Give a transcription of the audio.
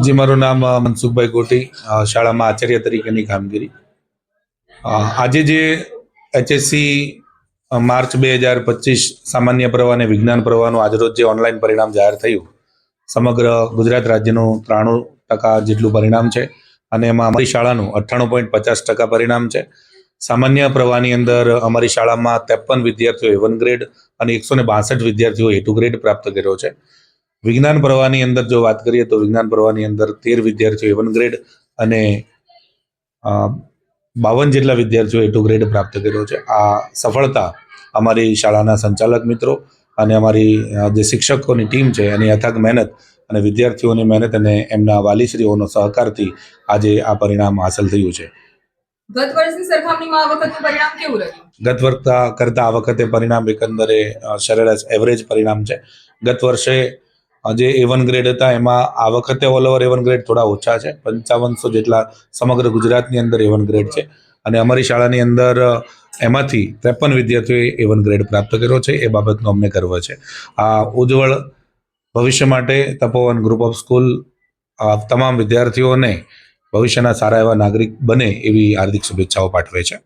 જી, મારું નામ મનસુખભાઈ ગોટી, શાળામાં આચાર્ય તરીકેની કામગીરી. આજે જે HSC માર્ચ 2025 સામાન્ય પ્રવાહ અને વિજ્ઞાન પ્રવાહનું આજરોજ જે ઓનલાઈન પરિણામ જાહેર થયું, સમગ્ર ગુજરાત રાજ્યનું 93% જેટલું પરિણામ છે અને એમાં અમારી શાળાનું 98.50% પરિણામ છે. સામાન્ય પ્રવાહની અંદર અમારી શાળામાં 53 વિદ્યાર્થીઓ A1 ગ્રેડ અને 162 વિદ્યાર્થીઓ A2 ગ્રેડ પ્રાપ્ત કર્યો છે. વિજ્ઞાન પ્રવાહની અંદર જો વાત કરીએ તો વિજ્ઞાન પ્રવાહની અંદર 13 વિદ્યાર્થીઓ A1 ગ્રેડ અને 52 જેટલા વિદ્યાર્થીઓ A2 ગ્રેડ પ્રાપ્ત કર્યો છે. આ સફળતા અમારી શાળાના સંચાલક મિત્રો અને અમારી જે શિક્ષકોની ટીમ છે એની અથાગ મહેનત અને વિદ્યાર્થીઓની મહેનત અને એમના વાલીશ્રીઓનો સહકારથી આજે આ પરિણામ હાંસલ થયું છે. ગત વર્ષની સરખામણીમાં આ વખતનું પરિણામ કેવું રહ્યું? ગત વર્ષ કરતાં આ વખતે પરિણામ એકંદરે સરેરાશ એવરેજ પરિણામ છે. ગત વર્ષે જે A1 ગ્રેડ હતા એમાં આ વખતે ઓલ ઓવર A1 ગ્રેડ થોડા ઓછા છે. 5500 જેટલા સમગ્ર ગુજરાતની અંદર A1 ગ્રેડ છે અને અમારી શાળાની અંદર એમાંથી 53 વિદ્યાર્થીઓએ A1 ગ્રેડ પ્રાપ્ત કર્યો છે. એ બાબતનો અમને ગર્વ છે. આ ઉજ્જવળ ભવિષ્ય માટે તપોવન ગ્રુપ ઓફ સ્કૂલ તમામ વિદ્યાર્થીઓને ભવિષ્યના સારા એવા નાગરિક બને એવી હાર્દિક શુભેચ્છાઓ પાઠવે છે.